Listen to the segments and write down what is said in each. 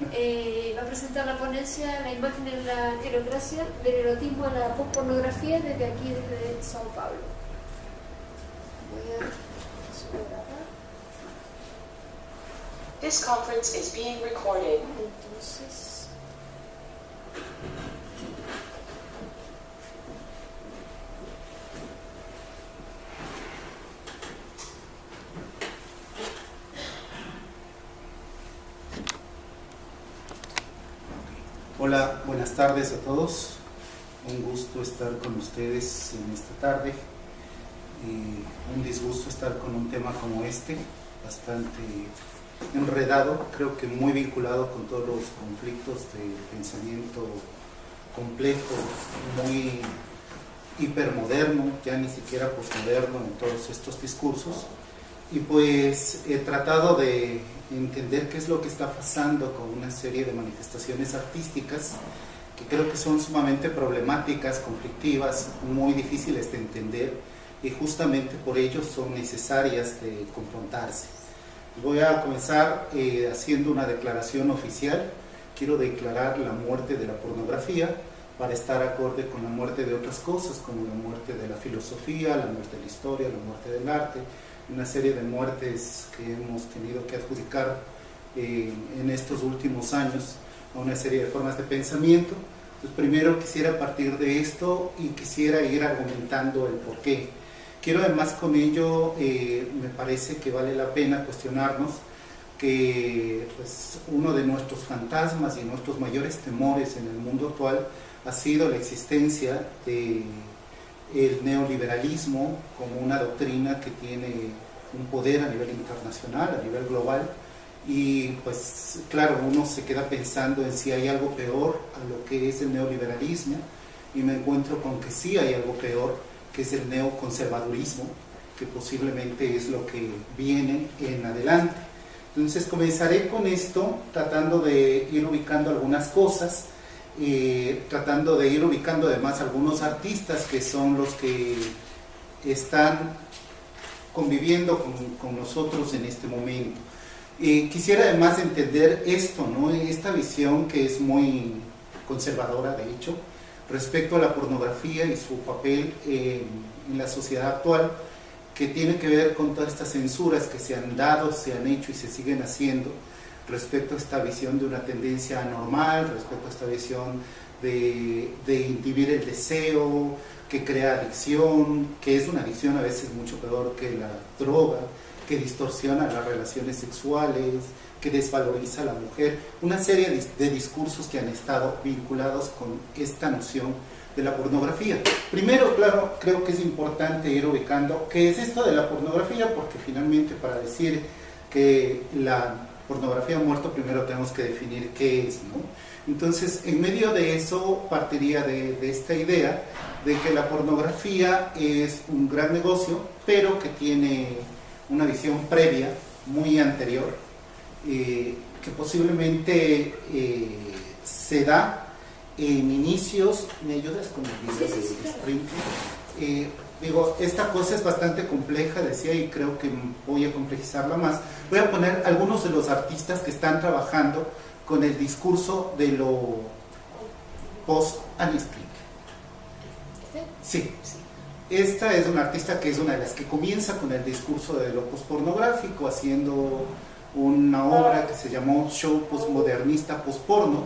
Va a presentar la ponencia La imagen en la erocracia, del erotismo a la pospornografía, desde aquí, desde Sao Paulo. Voy a subir acá. This conference is being recorded. Entonces, Hola, buenas tardes a todos. Un gusto estar con ustedes en esta tarde. Un disgusto estar con un tema como este, bastante enredado, creo que muy vinculado con todos los conflictos de pensamiento complejo, muy hipermoderno, ya ni siquiera posmoderno en todos estos discursos. Y pues he tratado de entender qué es lo que está pasando con una serie de manifestaciones artísticas que creo que son sumamente problemáticas, conflictivas, muy difíciles de entender y justamente por ello son necesarias de confrontarse. Voy a comenzar haciendo una declaración oficial. Quiero declarar la muerte de la pornografía para estar acorde con la muerte de otras cosas, como la muerte de la filosofía, la muerte de la historia, la muerte del arte, una serie de muertes que hemos tenido que adjudicar en estos últimos años a una serie de formas de pensamiento. Entonces, primero quisiera partir de esto y quisiera ir argumentando el porqué. Quiero además con ello, me parece que vale la pena cuestionarnos que pues, uno de nuestros fantasmas y nuestros mayores temores en el mundo actual ha sido la existencia del neoliberalismo como una doctrina que tiene un poder a nivel internacional, a nivel global, y pues claro, uno se queda pensando en si hay algo peor a lo que es el neoliberalismo, y me encuentro con que sí hay algo peor, que es el neoconservadurismo, que posiblemente es lo que viene en adelante. Entonces comenzaré con esto, tratando de ir ubicando algunas cosas, tratando de ir ubicando además algunos artistas que son los que están conviviendo con nosotros en este momento. Quisiera además entender esto, ¿no? Esta visión que es muy conservadora, de hecho, respecto a la pornografía y su papel en la sociedad actual, que tiene que ver con todas estas censuras que se han dado, se han hecho y se siguen haciendo respecto a esta visión de una tendencia anormal, respecto a esta visión de inhibir el deseo, que crea adicción, que es una adicción a veces mucho peor que la droga, que distorsiona las relaciones sexuales, que desvaloriza a la mujer, una serie de discursos que han estado vinculados con esta noción de la pornografía. Primero, claro, creo que es importante ir ubicando qué es esto de la pornografía, porque finalmente para decir que la pornografía ha muerto, primero tenemos que definir qué es, ¿no? Entonces, en medio de eso partiría de esta idea de que la pornografía es un gran negocio, pero que tiene una visión previa, muy anterior, que posiblemente se da en inicios. ¿Me ayudas con el video de Sprint? Digo, esta cosa es bastante compleja, decía, y creo que voy a complejizarla más. Voy a poner algunos de los artistas que están trabajando con el discurso de lo post-Annie Sprint. Sí. Esta es una artista que es una de las que comienza con el discurso de lo pospornográfico, haciendo una obra que se llamó Show Postmodernista Postporno,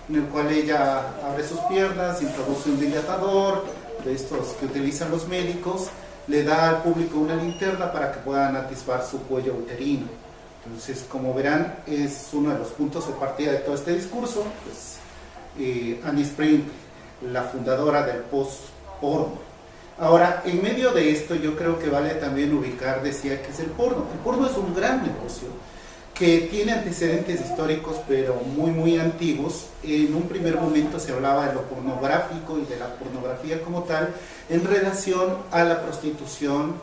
en el cual ella abre sus piernas, introduce un dilatador, de estos que utilizan los médicos, le da al público una linterna para que puedan atisbar su cuello uterino. Entonces, como verán, es uno de los puntos de partida de todo este discurso. Pues, Annie Sprint, la fundadora del post-porno. Ahora, en medio de esto, yo creo que vale también ubicar, decía, que es el porno. El porno es un gran negocio que tiene antecedentes históricos, pero muy, muy antiguos. En un primer momento se hablaba de lo pornográfico y de la pornografía como tal, en relación a la prostitución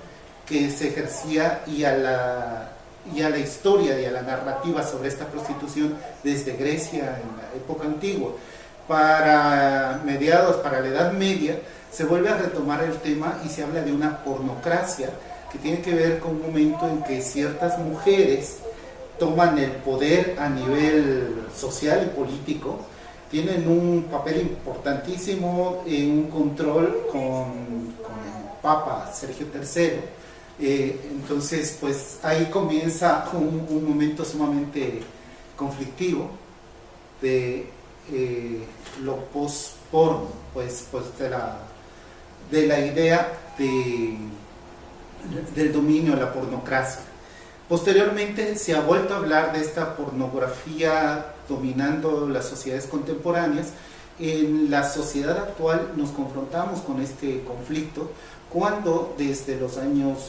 que se ejercía y a la historia y a la narrativa sobre esta prostitución desde Grecia en la época antigua. Para mediados, para la Edad Media, se vuelve a retomar el tema y se habla de una pornocracia que tiene que ver con un momento en que ciertas mujeres toman el poder a nivel social y político, tienen un papel importantísimo en un control con el Papa Sergio III. Entonces, pues ahí comienza un momento sumamente conflictivo de lo post-porno, pues de la idea del dominio de la pornocracia. Posteriormente se ha vuelto a hablar de esta pornografía dominando las sociedades contemporáneas. En la sociedad actual nos confrontamos con este conflicto cuando desde los años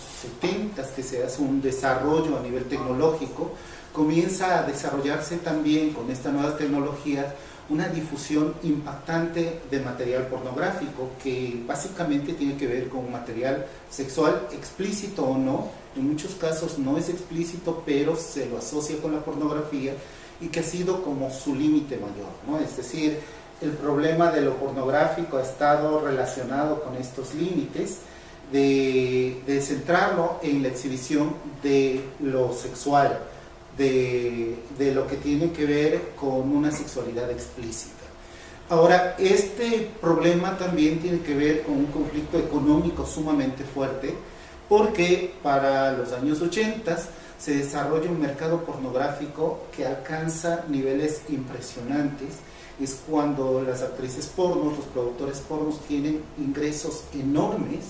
70 que se hace un desarrollo a nivel tecnológico, comienza a desarrollarse también con estas nuevas tecnologías una difusión impactante de material pornográfico que básicamente tiene que ver con material sexual explícito o no. En muchos casos no es explícito, pero se lo asocia con la pornografía y que ha sido como su límite mayor, ¿no? Es decir, el problema de lo pornográfico ha estado relacionado con estos límites de centrarlo en la exhibición de lo sexual, de lo que tiene que ver con una sexualidad explícita. Ahora, este problema también tiene que ver con un conflicto económico sumamente fuerte, porque para los años 80 se desarrolla un mercado pornográfico que alcanza niveles impresionantes. Es cuando las actrices pornos, los productores pornos tienen ingresos enormes,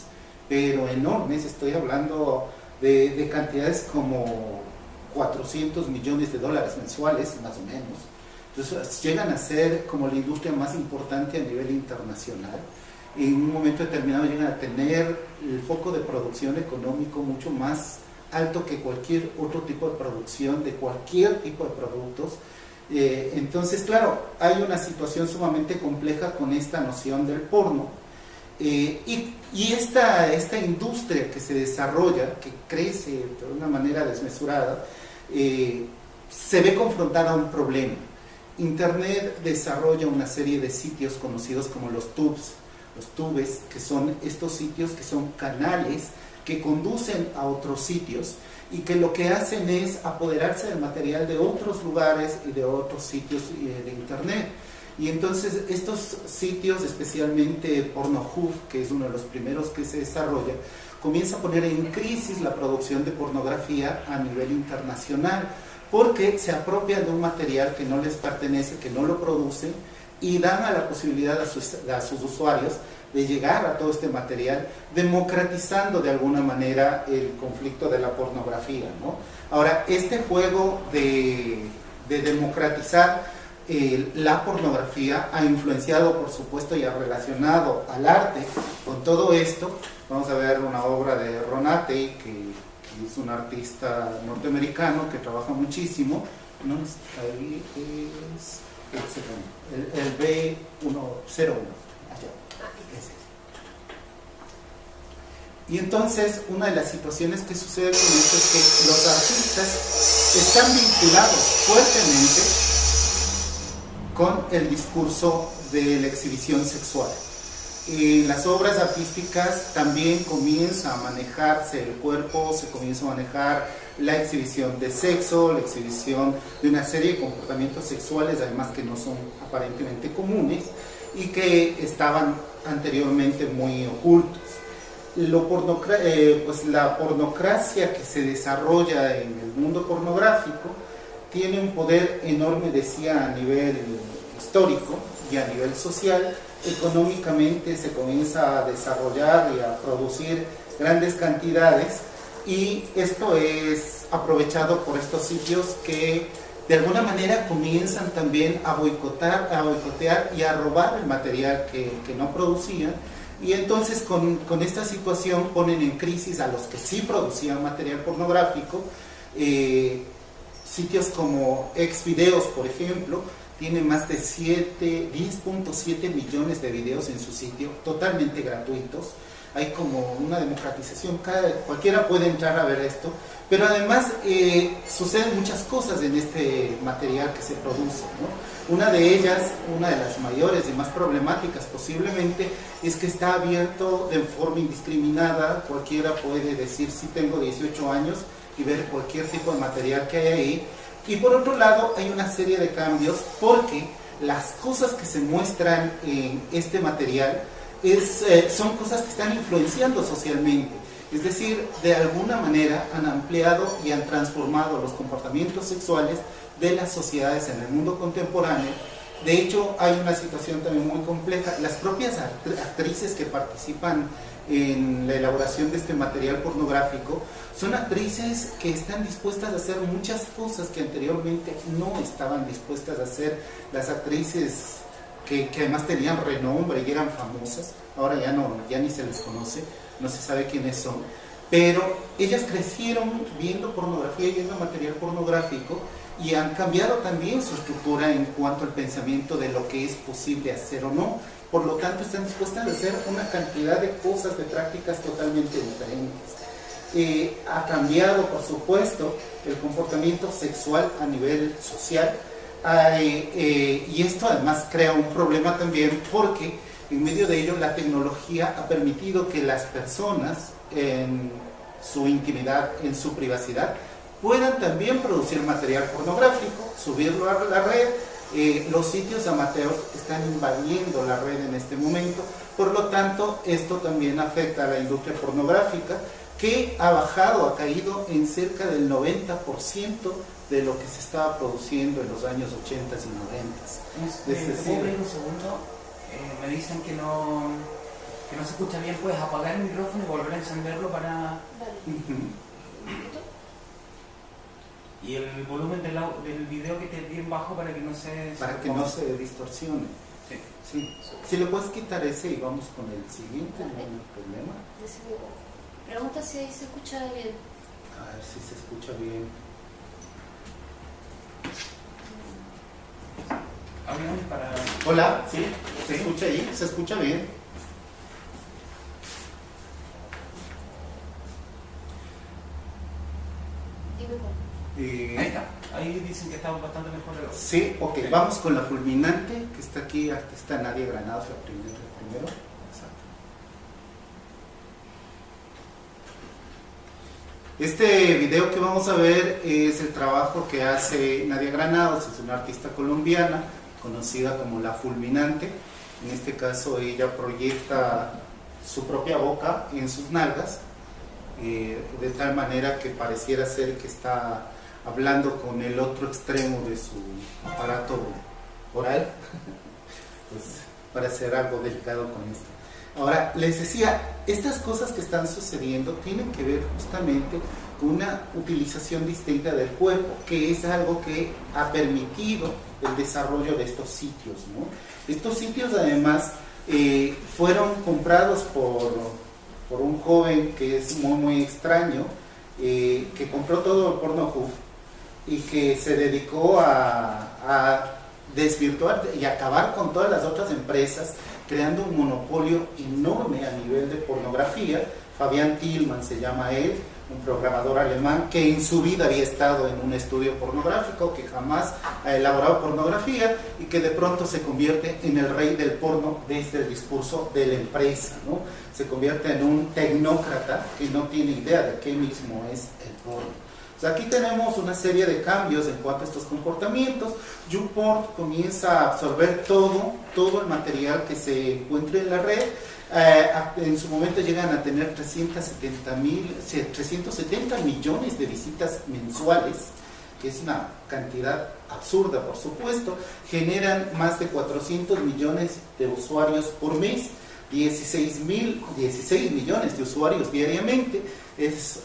pero enormes, estoy hablando de cantidades como 400 millones de dólares mensuales, más o menos. Entonces llegan a ser como la industria más importante a nivel internacional. En un momento determinado llegan a tener el foco de producción económico mucho más alto que cualquier otro tipo de producción de cualquier tipo de productos. Entonces, claro, hay una situación sumamente compleja con esta noción del porno. Y esta industria que se desarrolla, que crece de una manera desmesurada, se ve confrontada a un problema. Internet desarrolla una serie de sitios conocidos como los tubes, que son estos sitios que son canales que conducen a otros sitios y que lo que hacen es apoderarse del material de otros lugares y de otros sitios de Internet. Y entonces estos sitios, especialmente Pornhub, que es uno de los primeros que se desarrolla, comienza a poner en crisis la producción de pornografía a nivel internacional, porque se apropian de un material que no les pertenece, que no lo producen, y dan a la posibilidad a sus usuarios de llegar a todo este material, democratizando de alguna manera el conflicto de la pornografía, ¿no? Ahora, este juego de democratizar la pornografía ha influenciado, por supuesto, y ha relacionado al arte con todo esto. Vamos a ver una obra de Ron Atey, que es un artista norteamericano que trabaja muchísimo, ¿no? Ahí es el B101, allá. Y entonces una de las situaciones que sucede con esto es que los artistas están vinculados fuertemente con el discurso de la exhibición sexual. En las obras artísticas también comienza a manejarse el cuerpo, se comienza a manejar la exhibición de sexo, la exhibición de una serie de comportamientos sexuales, además que no son aparentemente comunes y que estaban anteriormente muy ocultos. Pues la pornocracia que se desarrolla en el mundo pornográfico tiene un poder enorme, decía, a nivel histórico y a nivel social. Económicamente se comienza a desarrollar y a producir grandes cantidades, y esto es aprovechado por estos sitios que de alguna manera comienzan también a boicotear y a robar el material que no producían, y entonces con esta situación ponen en crisis a los que sí producían material pornográfico. Sitios como Xvideos, por ejemplo, tiene más de 10.7 millones de videos en su sitio, totalmente gratuitos. Hay como una democratización, cualquiera puede entrar a ver esto, pero además suceden muchas cosas en este material que se produce, ¿no? Una de ellas, una de las mayores y más problemáticas posiblemente, es que está abierto de forma indiscriminada. Cualquiera puede decir, sí, tengo 18 años, y ver cualquier tipo de material que hay ahí, Y por otro lado hay una serie de cambios porque las cosas que se muestran en este material son cosas que están influenciando socialmente. Es decir, de alguna manera han ampliado y han transformado los comportamientos sexuales de las sociedades en el mundo contemporáneo. De hecho, hay una situación también muy compleja. Las propias actrices que participan en la elaboración de este material pornográfico son actrices que están dispuestas a hacer muchas cosas que anteriormente no estaban dispuestas a hacer. Las actrices que además tenían renombre y eran famosas, ahora ya ni se les conoce, no se sabe quiénes son, pero ellas crecieron viendo pornografía y viendo material pornográfico y han cambiado también su estructura en cuanto al pensamiento de lo que es posible hacer o no. Por lo tanto, están dispuestas a hacer una cantidad de cosas, de prácticas totalmente diferentes. Ha cambiado, por supuesto, el comportamiento sexual a nivel social, y esto además crea un problema también porque en medio de ello la tecnología ha permitido que las personas en su intimidad, en su privacidad, puedan también producir material pornográfico, subirlo a la red. Los sitios amateurs están invadiendo la red en este momento, por lo tanto esto también afecta a la industria pornográfica, que ha caído en cerca del 90% de lo que se estaba produciendo en los años 80 y 90. ¿Puedo pedir un segundo? Me dicen que no se escucha bien. ¿Puedes apagar el micrófono y volver a encenderlo para...? Y el volumen del video que esté bien bajo para que no se distorsione. Sí. Si le puedes quitar ese y vamos con el siguiente, no hay problema. Pregunta si ahí se escucha bien. A ver si se escucha bien. Hola, ¿sí? ¿Se escucha ahí? ¿Se escucha bien? Ahí está. Ahí dicen que estamos bastante mejor. Sí, ok. Vamos con la fulminante, que está aquí. Está Nadia Granados, la primero. Exacto. Este video que vamos a ver es el trabajo que hace Nadia Granados. Es una artista colombiana conocida como La Fulminante. En este caso ella proyecta su propia boca en sus nalgas, de tal manera que pareciera ser que está hablando con el otro extremo de su aparato oral. Pues para hacer algo delicado con esto. Ahora, les decía, estas cosas que están sucediendo tienen que ver justamente con una utilización distinta del cuerpo, que es algo que ha permitido el desarrollo de estos sitios, ¿no? Estos sitios además fueron comprados por un joven que es muy muy extraño, que compró todo el Pornhub y que se dedicó a desvirtuar y acabar con todas las otras empresas, creando un monopolio enorme a nivel de pornografía. Fabián Tillman se llama él, un programador alemán que en su vida había estado en un estudio pornográfico, que jamás ha elaborado pornografía y que de pronto se convierte en el rey del porno desde el discurso de la empresa, ¿no? Se convierte en un tecnócrata que no tiene idea de qué mismo es el porno. O sea, aquí tenemos una serie de cambios en cuanto a estos comportamientos. YouPorn comienza a absorber todo el material que se encuentre en la red. En su momento llegan a tener 370 millones de visitas mensuales, que es una cantidad absurda, por supuesto. Generan más de 400 millones de usuarios por mes, 16 millones de usuarios diariamente.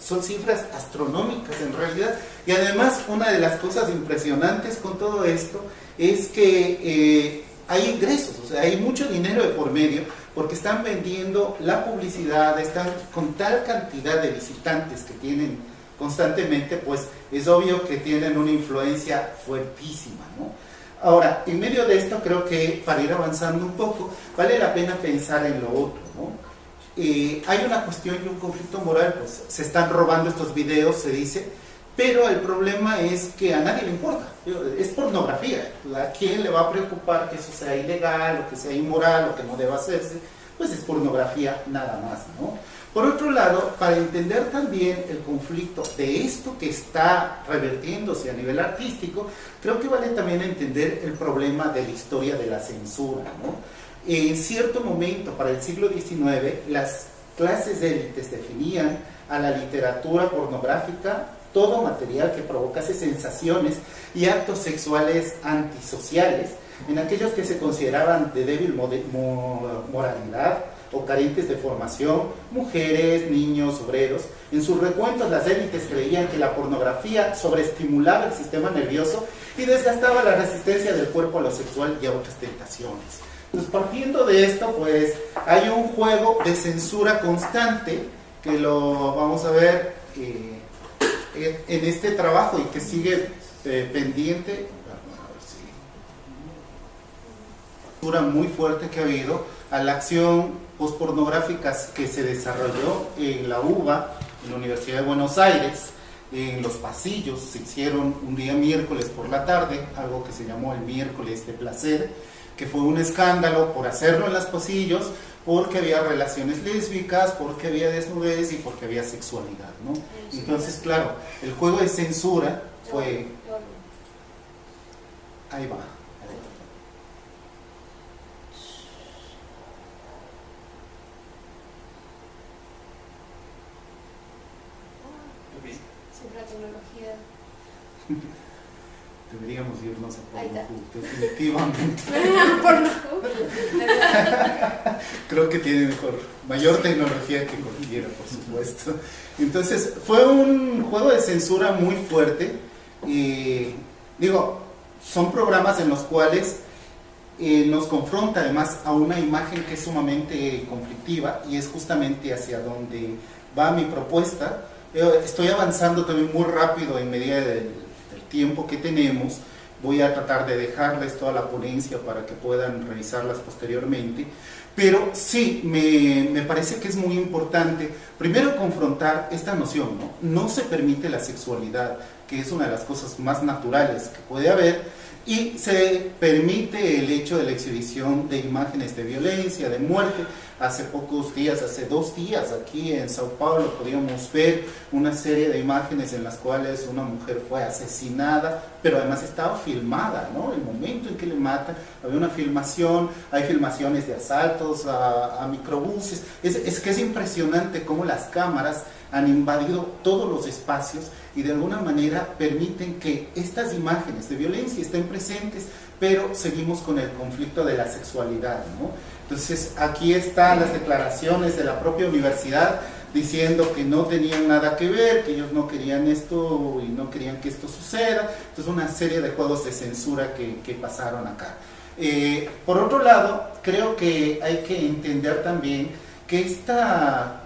Son cifras astronómicas en realidad. Y además, una de las cosas impresionantes con todo esto es que hay ingresos, o sea, hay mucho dinero de por medio, porque están vendiendo la publicidad, están con tal cantidad de visitantes que tienen constantemente, pues es obvio que tienen una influencia fuertísima, ¿no? Ahora, en medio de esto, creo que para ir avanzando un poco, vale la pena pensar en lo otro, ¿no? Hay una cuestión y un conflicto moral, pues se están robando estos videos, se dice, pero el problema es que a nadie le importa. Es pornografía. ¿A quién le va a preocupar que eso sea ilegal o que sea inmoral o que no deba hacerse? Pues es pornografía nada más, ¿no? Por otro lado, para entender también el conflicto de esto que está revertiéndose a nivel artístico, creo que vale también entender el problema de la historia de la censura, ¿no? En cierto momento, para el siglo XIX, las clases élites definían a la literatura pornográfica todo material que provocase sensaciones y actos sexuales antisociales en aquellos que se consideraban de débil moralidad o carentes de formación, mujeres, niños, obreros. En sus recuentos, las élites creían que la pornografía sobreestimulaba el sistema nervioso y desgastaba la resistencia del cuerpo a lo sexual y a otras tentaciones. Entonces, partiendo de esto, pues hay un juego de censura constante que lo vamos a ver en este trabajo y que sigue pendiente. Censura muy fuerte que ha habido a la acción postpornográfica que se desarrolló en la UBA, en la Universidad de Buenos Aires. En los pasillos se hicieron un día miércoles por la tarde, algo que se llamó el miércoles de placer, que fue un escándalo por hacerlo en los pasillos, porque había relaciones lésbicas, porque había desnudez y porque había sexualidad, ¿no? Entonces, claro, el juego de censura fue... Ahí va. Siempre la tecnología. Deberíamos irnos a Ahí está. definitivamente. Porno. Creo que tiene mayor tecnología que cualquiera, por supuesto. Entonces, fue un juego de censura muy fuerte. Y digo, son programas en los cuales nos confronta además a una imagen que es sumamente conflictiva, y es justamente hacia donde va mi propuesta. Estoy avanzando también muy rápido en medida del tiempo que tenemos. Voy a tratar de dejarles toda la ponencia para que puedan revisarlas posteriormente, pero sí, me parece que es muy importante primero confrontar esta noción, ¿no? No se permite la sexualidad, que es una de las cosas más naturales que puede haber, y se permite el hecho de la exhibición de imágenes de violencia, de muerte. Hace pocos días, hace 2 días, aquí en Sao Paulo podíamos ver una serie de imágenes en las cuales una mujer fue asesinada, pero además estaba filmada, ¿no? El momento en que le matan, había una filmación, hay filmaciones de asaltos a microbuses. Es que es impresionante cómo las cámaras han invadido todos los espacios y de alguna manera permiten que estas imágenes de violencia estén presentes, pero seguimos con el conflicto de la sexualidad, ¿no? Entonces, aquí están las declaraciones de la propia universidad diciendo que no tenían nada que ver, que ellos no querían esto y no querían que esto suceda. Entonces, una serie de juegos de censura que pasaron acá. Por otro lado, creo que hay que entender también que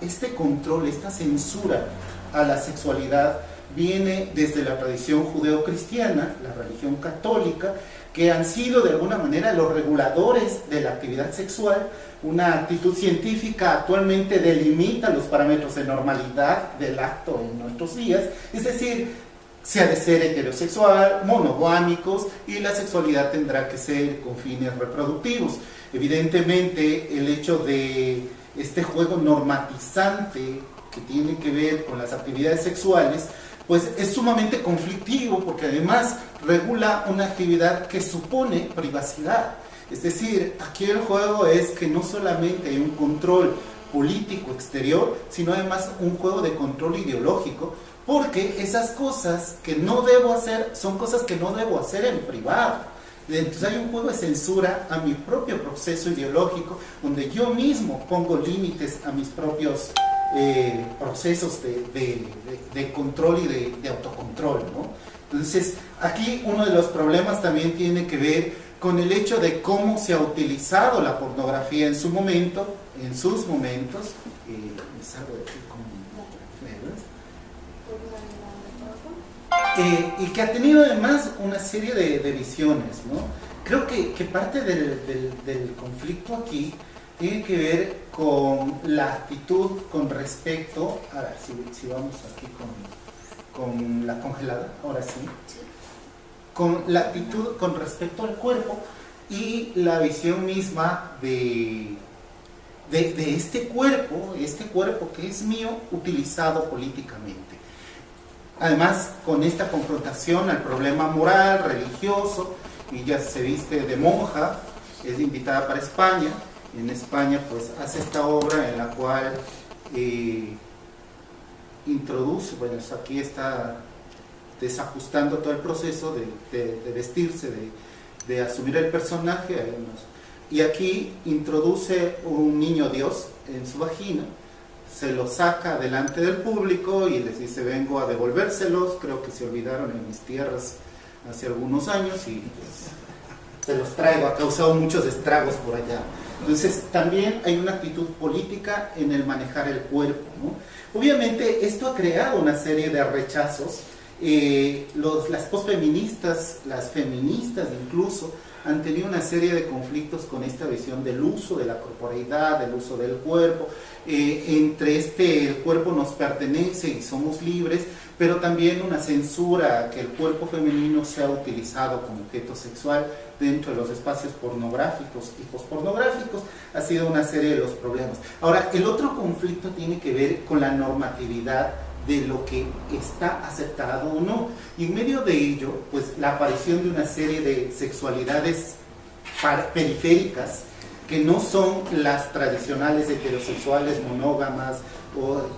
este control, esta censura a la sexualidad viene desde la tradición judeocristiana, la religión católica, que han sido de alguna manera los reguladores de la actividad sexual. Una actitud científica actualmente delimita los parámetros de normalidad del acto en nuestros días, es decir, se ha de ser heterosexual, monogámicos, y la sexualidad tendrá que ser con fines reproductivos. Evidentemente, el hecho de este juego normatizante que tiene que ver con las actividades sexuales, pues es sumamente conflictivo, porque además regula una actividad que supone privacidad. Es decir, aquí el juego es que no solamente hay un control político exterior, sino además un juego de control ideológico, porque esas cosas que no debo hacer son cosas que no debo hacer en privado. Entonces hay un juego de censura a mi propio proceso ideológico, donde yo mismo pongo límites a mis propios procesos de control y de autocontrol, ¿no? Entonces, aquí uno de los problemas también tiene que ver con el hecho de cómo se ha utilizado la pornografía en su momento, en sus momentos. Me salgo de aquí y que ha tenido además una serie de visiones, ¿no? Creo que parte del conflicto aquí tiene que ver con la actitud con respecto, ahora si vamos aquí con la congelada, ahora sí, con la actitud con respecto al cuerpo y la visión misma de de este cuerpo que es mío, utilizado políticamente. Además, con esta confrontación al problema moral, religioso, ella se viste de monja, es invitada para España. En España pues hace esta obra en la cual introduce, bueno, aquí está desajustando todo el proceso de vestirse, de asumir el personaje, y aquí introduce un niño Dios en su vagina, se lo saca delante del público y les dice: vengo a devolvérselos, creo que se olvidaron en mis tierras hace algunos años y pues, se los traigo, ha causado muchos estragos por allá. Entonces también hay una actitud política en el manejar el cuerpo, ¿no? Obviamente esto ha creado una serie de rechazos. Las posfeministas, las feministas incluso, han tenido una serie de conflictos con esta visión del uso de la corporeidad, del uso del cuerpo, entre el cuerpo nos pertenece y somos libres, pero también una censura a que el cuerpo femenino sea utilizado como objeto sexual dentro de los espacios pornográficos y pospornográficos, ha sido una serie de los problemas. Ahora, el otro conflicto tiene que ver con la normatividad de lo que está aceptado o no, y en medio de ello, pues la aparición de una serie de sexualidades periféricas que no son las tradicionales heterosexuales monógamas,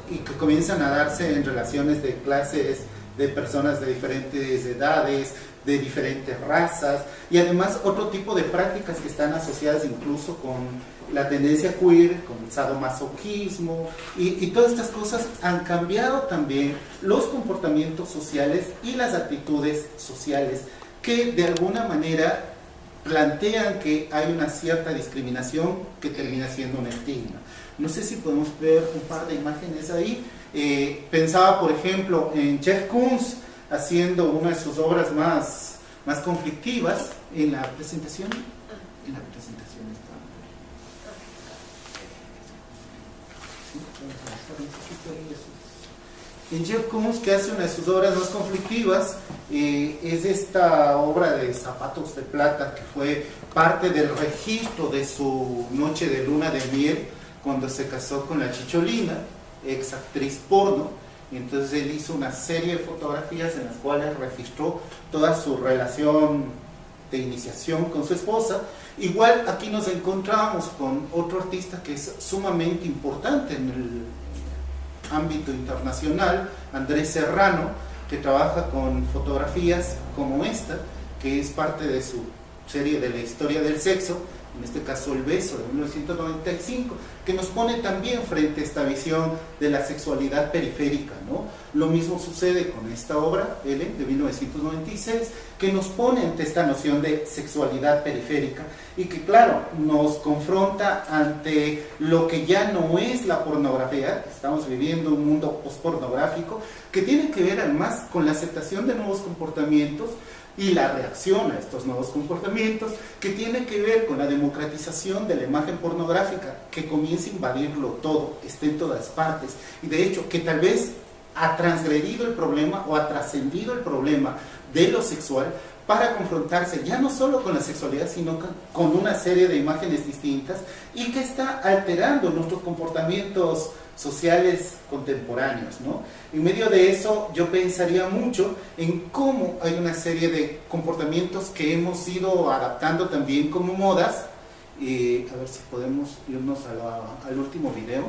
y que comienzan a darse en relaciones de clases de personas de diferentes edades, de diferentes razas, y además otro tipo de prácticas que están asociadas incluso con la tendencia queer, con el sadomasoquismo, y todas estas cosas han cambiado también los comportamientos sociales y las actitudes sociales, que de alguna manera plantean que hay una cierta discriminación que termina siendo un estigma. No sé si podemos ver un par de imágenes ahí. Pensaba, por ejemplo, en Jeff Koons haciendo una de sus obras más conflictivas en la presentación. En la presentación está. En Jeff Koons, que hace una de sus obras más conflictivas, es esta obra de Zapatos de Plata, que fue parte del registro de su noche de luna de miel cuando se casó con la Chicholina, ex actriz porno. Entonces él hizo una serie de fotografías en las cuales registró toda su relación de iniciación con su esposa. Igual aquí nos encontramos con otro artista que es sumamente importante en el ámbito internacional, Andrés Serrano, que trabaja con fotografías como esta, que es parte de su serie de la historia del sexo, en este caso El Beso, de 1995, que nos pone también frente a esta visión de la sexualidad periférica, ¿no? Lo mismo sucede con esta obra, Ellen, de 1996, que nos pone ante esta noción de sexualidad periférica y que, claro, nos confronta ante lo que ya no es la pornografía. Estamos viviendo un mundo pospornográfico que tiene que ver además con la aceptación de nuevos comportamientos y la reacción a estos nuevos comportamientos, que tiene que ver con la democratización de la imagen pornográfica, que comienza a invadirlo todo, esté en todas partes, y de hecho que tal vez ha transgredido el problema o ha trascendido el problema de lo sexual para confrontarse ya no solo con la sexualidad, sino con una serie de imágenes distintas, y que está alterando nuestros comportamientos sociales contemporáneos, ¿no? En medio de eso yo pensaría mucho en cómo hay una serie de comportamientos que hemos ido adaptando también como modas. A ver si podemos irnos al último video.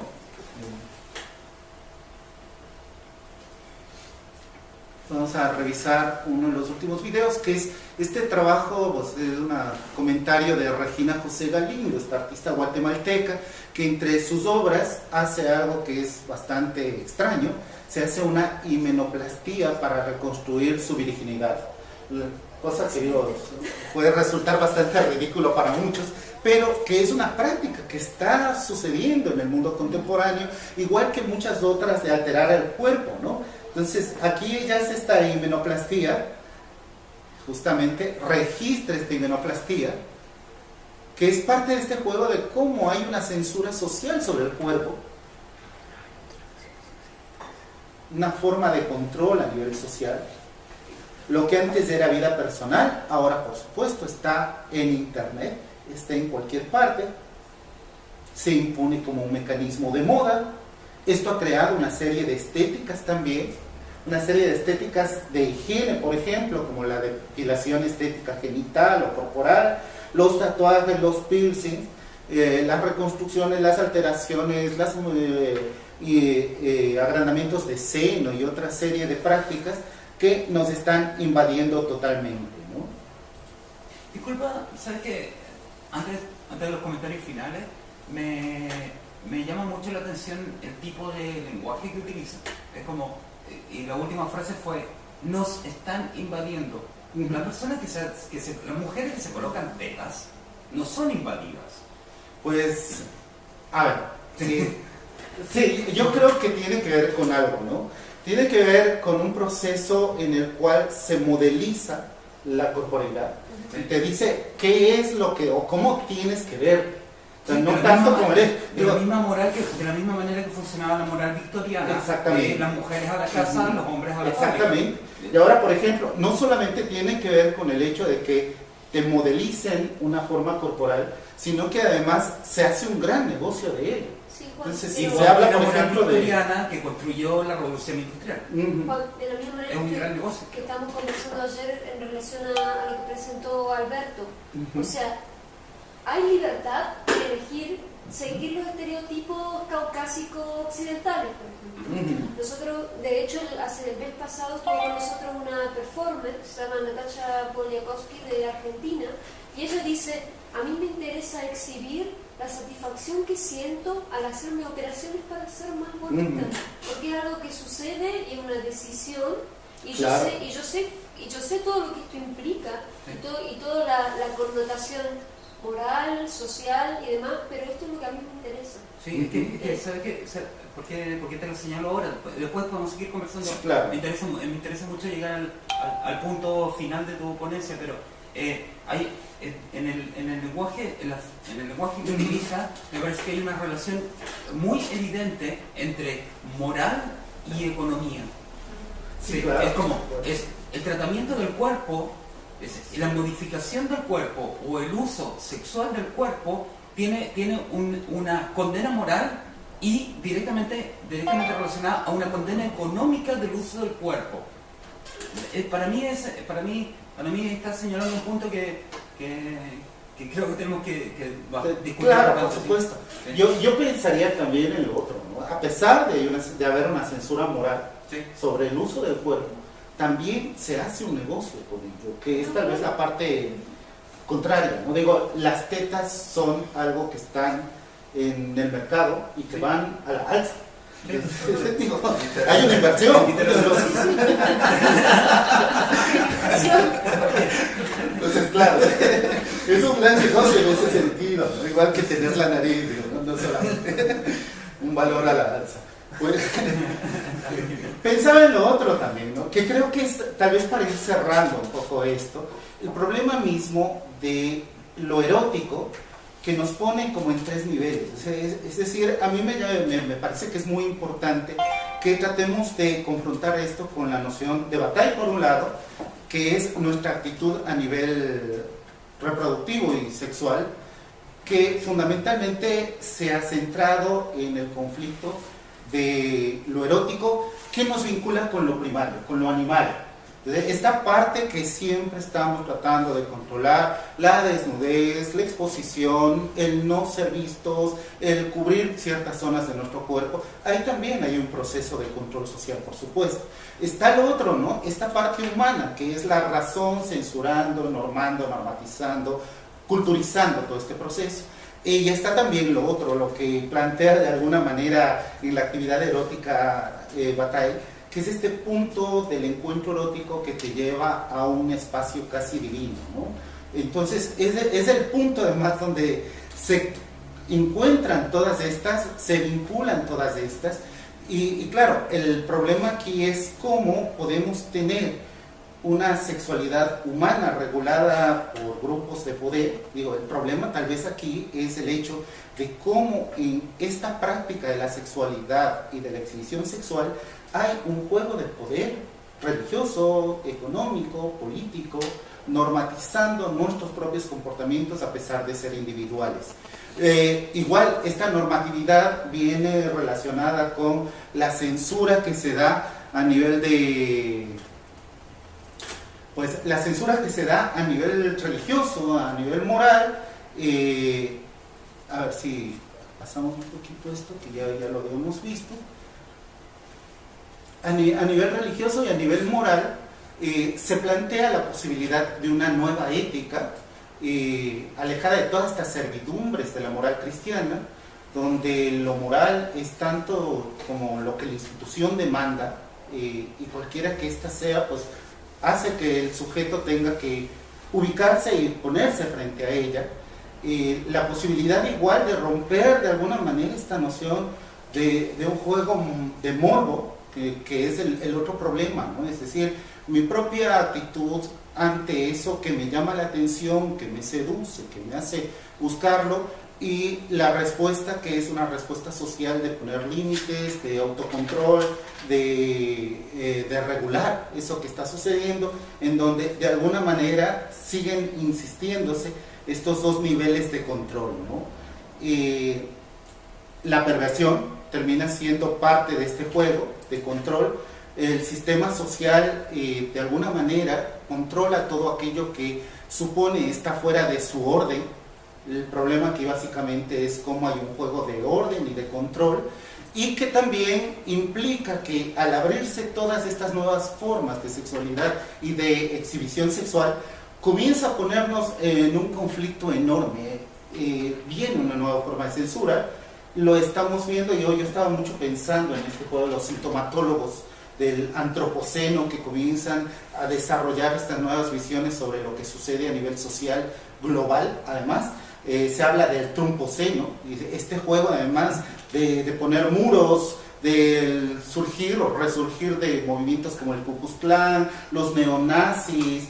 Vamos a revisar uno de los últimos videos, que es este trabajo, pues, es un comentario de Regina José Galindo, esta artista guatemalteca, que entre sus obras hace algo que es bastante extraño. Se hace una himenoplastía para reconstruir su virginidad, cosa que digo, puede resultar bastante ridículo para muchos, pero que es una práctica que está sucediendo en el mundo contemporáneo, igual que muchas otras de alterar el cuerpo, ¿no? Entonces aquí ella hace esta himenoplastía, justamente registra esta himenoplastía, que es parte de este juego de cómo hay una censura social sobre el cuerpo, una forma de control a nivel social. Lo que antes era vida personal, ahora por supuesto está en internet, está en cualquier parte, se impone como un mecanismo de moda. Esto ha creado una serie de estéticas también, una serie de estéticas de higiene, por ejemplo, como la depilación estética genital o corporal, los tatuajes, los piercings, las reconstrucciones, las alteraciones, los agrandamientos de seno y otra serie de prácticas que nos están invadiendo totalmente, ¿no? Disculpa, ¿sabes qué? Antes de los comentarios finales, me llama mucho la atención el tipo de lenguaje que utilizan. Es como, y la última frase fue, nos están invadiendo. Las personas las mujeres que se colocan tetas no son invadidas. Pues, a ver, sí, yo creo que tiene que ver con algo, ¿no? Tiene que ver con un proceso en el cual se modeliza la corporalidad. Te dice qué es lo que, o cómo tienes que ver. O sea, Sí, no tanto como eres. De la misma manera que funcionaba la moral victoriana. Exactamente. Las mujeres a la casa, los hombres a la Exactamente. Y ahora, por ejemplo, no solamente tiene que ver con el hecho de que te modelicen una forma corporal, sino que además se hace un gran negocio de ello. Sí, Juan, Entonces, pero- si se habla, la por moral ejemplo, de... victoriana que construyó la revolución industrial. Juan, de la misma manera Es un gran negocio. que estamos conversando ayer en relación a lo que presentó Alberto. O sea, hay libertad de elegir seguir los estereotipos caucásicos occidentales, por ejemplo. Nosotros, de hecho, hace el mes pasado estuvo con nosotros una performer que se llama Natasha Poliakowski de Argentina, y ella dice, a mí me interesa exhibir la satisfacción que siento al hacerme operaciones para ser más bonita, porque es algo que sucede y es una decisión, y Claro. yo sé todo lo que esto implica, y toda la connotación moral, social y demás, pero esto es lo que a mí me interesa. Sí, es que ¿sabes qué? ¿Por qué te lo señalo ahora? Después podemos seguir conversando. Sí, claro. Me interesa mucho llegar al punto final de tu ponencia, pero hay en el lenguaje que utiliza, me parece que hay una relación muy evidente entre moral y economía. Sí, claro. Es como es el tratamiento del cuerpo, la modificación del cuerpo o el uso sexual del cuerpo tiene una condena moral y directamente relacionada a una condena económica del uso del cuerpo. Para mí está señalando un punto que creo que tenemos que discutir. Claro, por supuesto. Sí. Yo pensaría también en lo otro, ¿no? A pesar de haber una censura moral Sí. sobre el uso del cuerpo, también se hace un negocio con ello, que es tal vez la parte contraria, ¿no? Digo, las tetas son algo que están en el mercado y que van a la alza. Digo, hay una inversión. Entonces, claro, es un gran negocio en ese sentido, ¿no? Igual que tener la nariz, digo, no solamente un valor a la alza. Pues, pensaba en lo otro también, ¿no? Que creo que es, tal vez para ir cerrando un poco esto, el problema mismo de lo erótico que nos pone como en tres niveles. O sea, es decir, a mí me parece que es muy importante que tratemos de confrontar esto con la noción de Bataille, por un lado, que es nuestra actitud a nivel reproductivo y sexual, que fundamentalmente se ha centrado en el conflicto de lo erótico que nos vincula con lo primario, con lo animal. Entonces, esta parte que siempre estamos tratando de controlar, la desnudez, la exposición, el no ser vistos, el cubrir ciertas zonas de nuestro cuerpo, ahí también hay un proceso de control social, por supuesto. Está lo otro, ¿no? Esta parte humana, que es la razón censurando, normando, normatizando, culturizando todo este proceso. Y está también lo otro, lo que plantea de alguna manera en la actividad erótica Bataille, que es este punto del encuentro erótico que te lleva a un espacio casi divino, ¿no? Entonces es el punto además donde se encuentran todas estas, se vinculan todas estas, y claro, el problema aquí es cómo podemos tener una sexualidad humana regulada por grupos de poder. Digo, el problema tal vez aquí es el hecho de cómo en esta práctica de la sexualidad y de la exhibición sexual hay un juego de poder religioso, económico, político, normatizando nuestros propios comportamientos a pesar de ser individuales. Igual esta normatividad viene relacionada con la censura que se da a nivel de, pues la censura que se da a nivel religioso, a nivel moral. A ver si pasamos un poquito esto, que ya lo habíamos visto. A nivel religioso y a nivel moral se plantea la posibilidad de una nueva ética alejada de todas estas servidumbres de la moral cristiana, donde lo moral es tanto como lo que la institución demanda, y cualquiera que ésta sea, pues hace que el sujeto tenga que ubicarse y ponerse frente a ella. La posibilidad igual de romper de alguna manera esta noción de un juego de morbo, que es el otro problema, ¿no? Es decir, mi propia actitud ante eso que me llama la atención, que me seduce, que me hace buscarlo, y la respuesta que es una respuesta social de poner límites, de autocontrol, de regular eso que está sucediendo, en donde de alguna manera siguen insistiéndose estos dos niveles de control, ¿no? La perversión termina siendo parte de este juego de control. El sistema social de alguna manera controla todo aquello que supone está fuera de su orden. El problema aquí básicamente es cómo hay un juego de orden y de control, y que también implica que al abrirse todas estas nuevas formas de sexualidad y de exhibición sexual, comienza a ponernos en un conflicto enorme. Viene una nueva forma de censura, lo estamos viendo, y hoy yo estaba mucho pensando en este juego de los sintomatólogos del antropoceno, que comienzan a desarrollar estas nuevas visiones sobre lo que sucede a nivel social global. Además, se habla del trumpoceno, y este juego además de poner muros, del surgir o resurgir de movimientos como el Ku Klux Klan, los neonazis,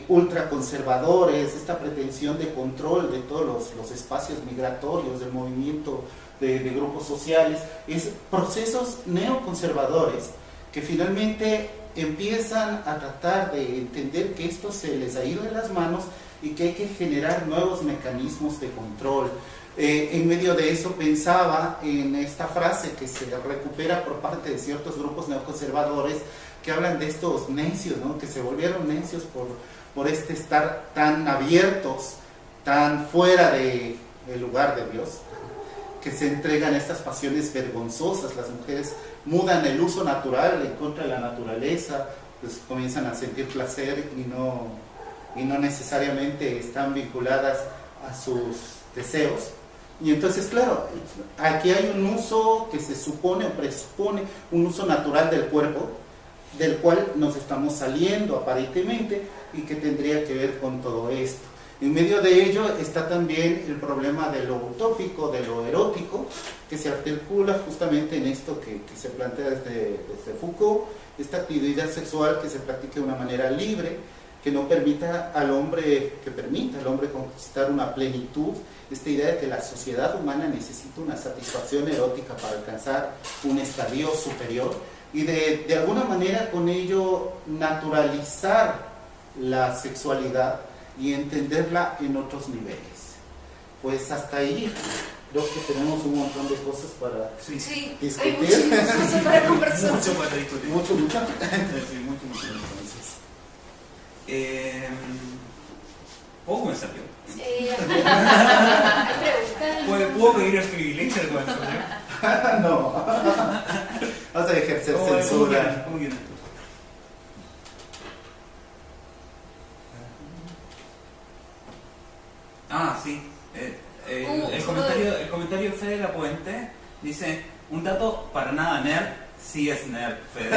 ultraconservadores, esta pretensión de control de todos los espacios migratorios, del movimiento de grupos sociales, es procesos neoconservadores que finalmente empiezan a tratar de entender que esto se les ha ido de las manos y que hay que generar nuevos mecanismos de control. En medio de eso pensaba en esta frase que se recupera por parte de ciertos grupos neoconservadores que hablan de estos necios, ¿no? Que se volvieron necios por estar tan abiertos, tan fuera del lugar de Dios, que se entregan a estas pasiones vergonzosas. Las mujeres mudan el uso natural en contra de la naturaleza, pues comienzan a sentir placer y no necesariamente están vinculadas a sus deseos. Y entonces, claro, aquí hay un uso que se supone o presupone un uso natural del cuerpo, del cual nos estamos saliendo aparentemente, y que tendría que ver con todo esto. En medio de ello está también el problema de lo utópico, de lo erótico, que se articula justamente en esto que se plantea desde Foucault, esta actividad sexual que se practique de una manera libre, que no permita al hombre, que permita al hombre conquistar una plenitud, esta idea de que la sociedad humana necesita una satisfacción erótica para alcanzar un estadio superior, y de alguna manera con ello naturalizar la sexualidad y entenderla en otros niveles. Pues hasta ahí creo que tenemos un montón de cosas para Sí, discutir. hay muchísimas cosas para conversar. Mucho para discutir. Mucho. Sí, mucho. Entonces, ¿puedo comenzar yo? ¿Puedo pedir el privilegio de comenzar yo? No. Vas a ejercer censura. ¿Cómo quieres? Ah, sí. El comentario de Fede La Puente dice: un dato para nada nerd, sí es nerd, Fede.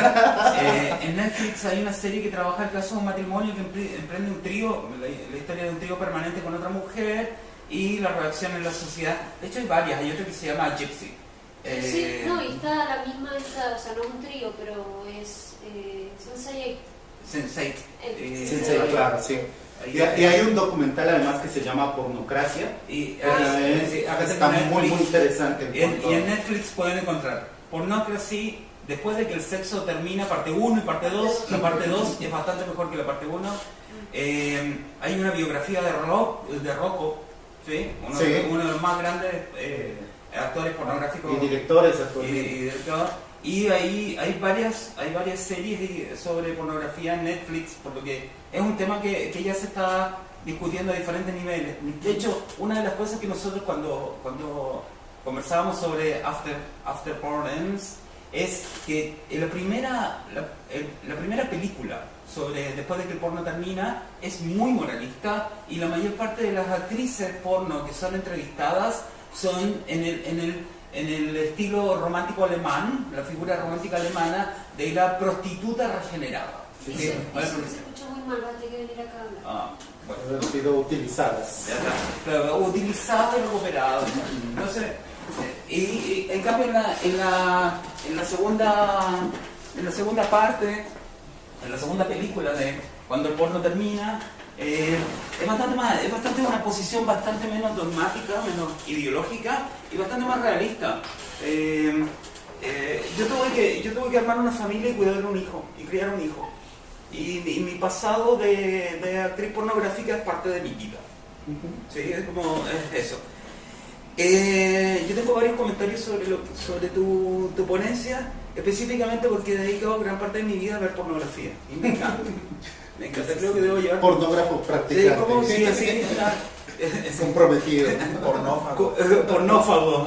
En Netflix hay una serie que trabaja el caso de un matrimonio que emprende un trío, la historia de un trío permanente con otra mujer y la reacción en la sociedad. De hecho hay varias, hay otra que se llama Gypsy. Sí, no, y está la misma, o sea, no es un trío, pero es Sense8, Sense8. claro, sí. Y hay un documental además que se llama Pornocracia, sí, está muy interesante. Y en Netflix pueden encontrar Pornocracy, después de que el sexo termina, parte 1 y parte 2, la parte 2 es bastante mejor que la parte 1. Hay una biografía de Rocco, ¿sí? Uno de los más grandes actores pornográficos y directores y hay varias series sobre pornografía en Netflix, por lo que es un tema que ya se está discutiendo a diferentes niveles. De hecho, una de las cosas que nosotros cuando conversábamos sobre After Porn Ends es que la primera película sobre después de que el porno termina es muy moralista, y la mayor parte de las actrices porno que son entrevistadas son en el estilo romántico alemán, la figura romántica alemana de la prostituta regenerada. Sí, se escucha muy mal, vas a tener que venir acá a hablar. Han sido utilizadas. Claro, utilizadas y recuperadas. No sé. Y en cambio en la segunda parte, en la segunda película de cuando el porno termina, es bastante una posición bastante menos dogmática, menos ideológica y bastante más realista. Yo tuve que armar una familia y cuidar un hijo y criar un hijo. Y mi pasado de actriz pornográfica es parte de mi vida. Sí, es eso. Yo tengo varios comentarios sobre tu ponencia, específicamente porque he dedicado gran parte de mi vida a ver pornografía. Y me encanta. Me encanta, creo que debo llevar... Pornógrafo practicante. Sí, como sí, así. Comprometido. Pornófago.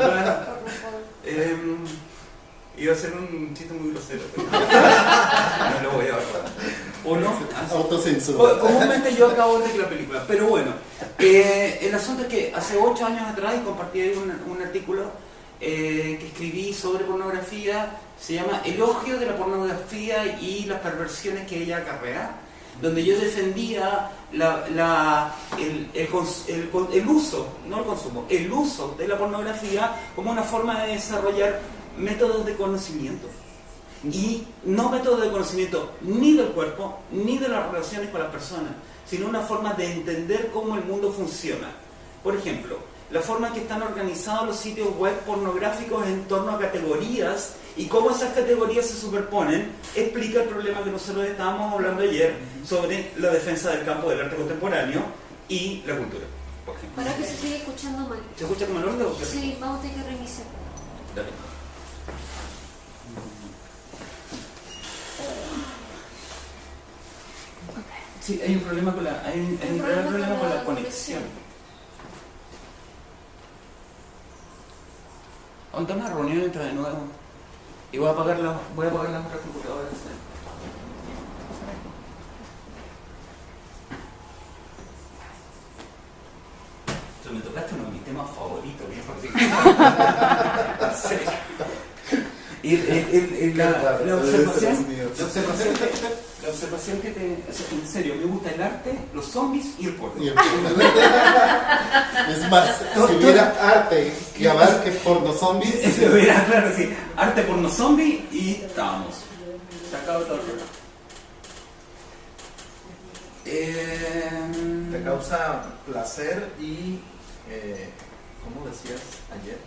Iba a ser un chiste muy grosero, pero no lo voy a ver. ¿O no? Autocensura. Comúnmente yo acabo de ver la película, pero bueno, el asunto es que hace 8 años atrás compartí un artículo que escribí sobre pornografía, se llama Elogio de la pornografía y las perversiones que ella acarrea, donde yo defendía el uso, no el consumo, el uso de la pornografía como una forma de desarrollar métodos de conocimiento. Y no métodos de conocimiento ni del cuerpo, ni de las relaciones con las personas, sino una forma de entender cómo el mundo funciona. Por ejemplo, la forma en que están organizados los sitios web pornográficos en torno a categorías y cómo esas categorías se superponen, explica el problema que nosotros estábamos hablando ayer sobre la defensa del campo del arte contemporáneo y la cultura, por ejemplo. Para que se siga escuchando mal. ¿Se escucha como el orden o qué? Sí, vamos a tener que reiniciar. Dale. Sí, hay un problema con la conexión. Vamos a una reunión, entra de nuevo. Y voy a apagar las otras computadoras. Me tocaste uno de mis temas favoritos, bien particular. Sí. Y la observación que te... En serio, me gusta el arte, los zombies y el porno. Es más, si hubiera arte que abarque porno zombies... Si hubiera, claro, sí. Arte, porno, zombie y estábamos. Se acabó todo el programa. Te causa placer y... ¿cómo decías ayer?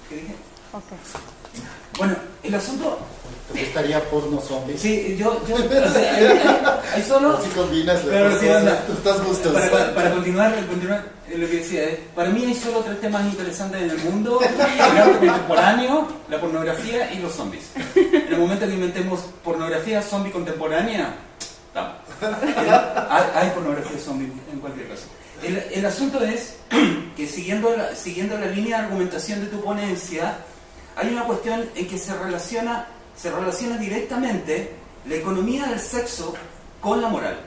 ¿Qué dije? Okay. Bueno, el asunto... ¿Te gustaría porno zombies? Sí, yo o sea, hay solo... Si combinas claro, sí, estás gustoso. Para continuar lo que decía, para mí hay solo 3 temas interesantes en el mundo: el arte contemporáneo, la pornografía y los zombies. En el momento que inventemos pornografía zombie contemporánea, estamos. Hay pornografía zombie en cualquier caso. El asunto es que siguiendo la línea de argumentación de tu ponencia, hay una cuestión en que se relaciona directamente la economía del sexo con la moral.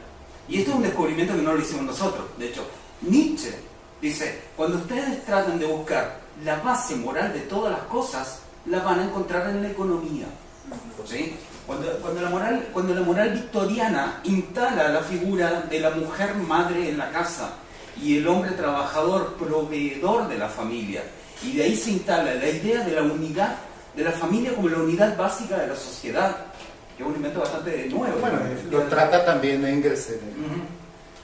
Y esto es un descubrimiento que no lo hicimos nosotros. De hecho, Nietzsche dice: cuando ustedes traten de buscar la base moral de todas las cosas, la van a encontrar en la economía. ¿Sí? Cuando la moral victoriana instala la figura de la mujer madre en la casa y el hombre trabajador proveedor de la familia, y de ahí se instala la idea de la unidad de la familia como la unidad básica de la sociedad, que es un invento bastante nuevo. Bueno, lo trata también Engels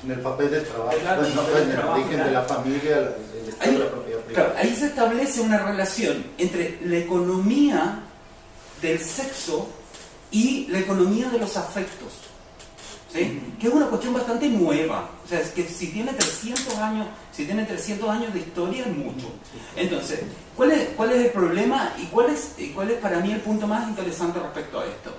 en el papel del trabajo, en el origen de la familia, el estado de la propiedad. Claro, ahí se establece una relación entre la economía del sexo y la economía de los afectos, ¿sí? Que es una cuestión bastante nueva. O sea, es que si tiene 300 años de historia es mucho. Entonces, ¿cuál es el problema y cuál es para mí el punto más interesante respecto a esto?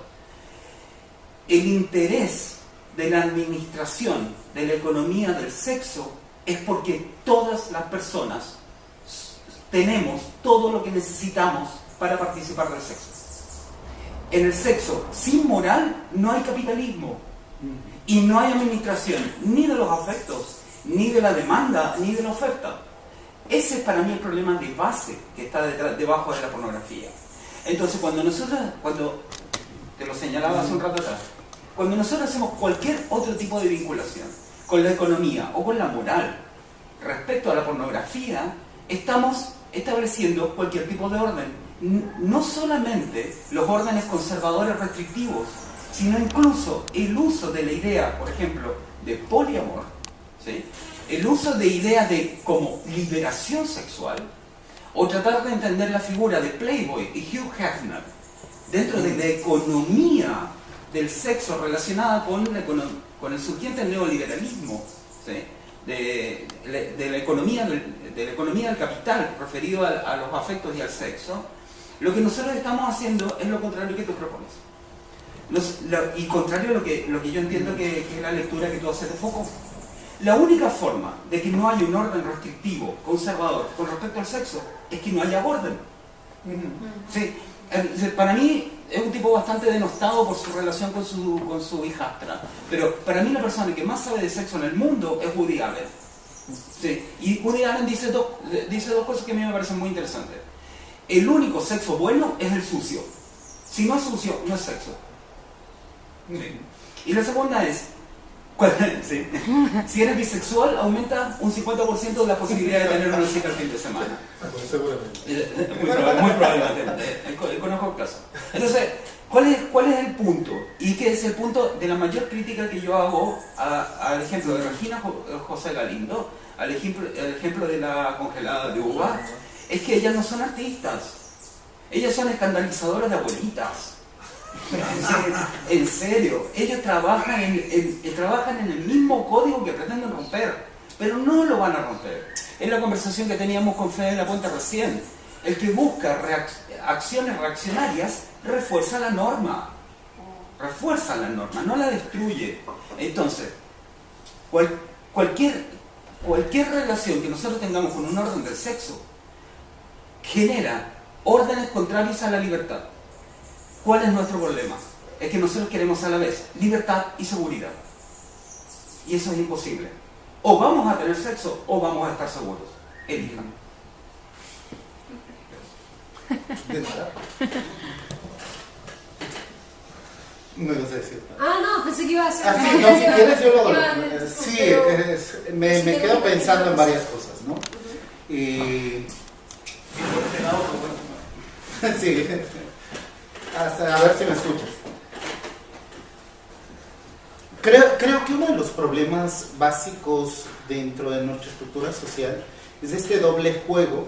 El interés de la administración de la economía del sexo es porque todas las personas tenemos todo lo que necesitamos para participar del sexo. En el sexo sin moral no hay capitalismo y no hay administración ni de los afectos, ni de la demanda, ni de la oferta. Ese es para mí el problema de base que está debajo de la pornografía. Entonces cuando te lo señalaba hace un rato atrás, cuando nosotros hacemos cualquier otro tipo de vinculación con la economía o con la moral respecto a la pornografía, estamos estableciendo cualquier tipo de orden. No solamente los órdenes conservadores restrictivos, sino incluso el uso de la idea, por ejemplo, de poliamor, ¿sí? El uso de ideas de como liberación sexual, o tratar de entender la figura de Playboy y Hugh Hefner dentro de la economía del sexo relacionada con el surgiente neoliberalismo, ¿sí? de la economía del capital referido a los afectos y al sexo. Lo que nosotros estamos haciendo es lo contrario que tú propones. Y contrario a lo que yo entiendo que es la lectura que tú haces de Foucault. La única forma de que no haya un orden restrictivo, conservador, con respecto al sexo, es que no haya orden. ¿Sí? Para mí es un tipo bastante denostado por su relación con su hijastra, pero para mí la persona que más sabe de sexo en el mundo es Woody Allen. ¿Sí? Y Woody Allen dice dos cosas que a mí me parecen muy interesantes. El único sexo bueno es el sucio. Si no es sucio, no es sexo. ¿Sí? Y la segunda es, ¿sí? Si eres bisexual, aumenta un 50% de la posibilidad de tener una cita el fin de semana. Seguramente. Muy probablemente. Conozco el caso. Entonces, ¿cuál es el punto? Y que es el punto de la mayor crítica que yo hago al ejemplo de Regina José Galindo, al ejemplo de la congelada de uva, es que ellas no son artistas. Ellas son escandalizadoras de abuelitas. En serio, ellos trabajan en el mismo código que pretenden romper, pero no lo van a romper. Es la conversación que teníamos con Fede de la Puente recién. El que busca acciones reaccionarias refuerza la norma, no la destruye. Entonces, cualquier relación que nosotros tengamos con un orden del sexo genera órdenes contrarios a la libertad. ¿Cuál es nuestro problema? Es que nosotros queremos a la vez libertad y seguridad. Y eso es imposible. O vamos a tener sexo o vamos a estar seguros. Elijan. De nada. No lo sé decir. No, pensé que iba a ser. Ah, sí, no, si quieres yo lo... Iba a- Sí, me quedo pensando en varias cosas, ¿no? Y... Sí. Hasta a ver si me escuchas. Creo que uno de los problemas básicos dentro de nuestra estructura social es este doble juego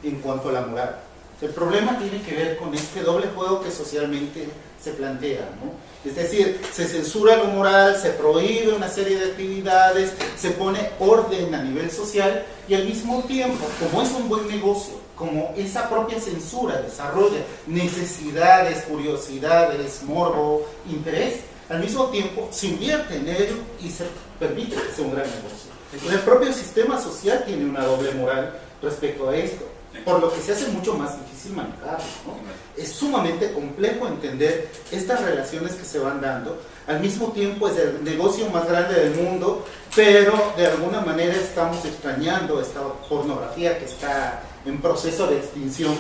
en cuanto a la moral. El problema tiene que ver con este doble juego que socialmente se plantea, ¿no? Es decir, se censura lo moral, se prohíbe una serie de actividades, se pone orden a nivel social y al mismo tiempo, como es un buen negocio, como esa propia censura desarrolla necesidades, curiosidades, morbo, interés, al mismo tiempo se invierte en ello y se permite que sea un gran negocio. Entonces, el propio sistema social tiene una doble moral respecto a esto, por lo que se hace mucho más difícil manejarlo, ¿no? Es sumamente complejo entender estas relaciones que se van dando. Al mismo tiempo es el negocio más grande del mundo, pero de alguna manera estamos extrañando esta pornografía que está en proceso de extinción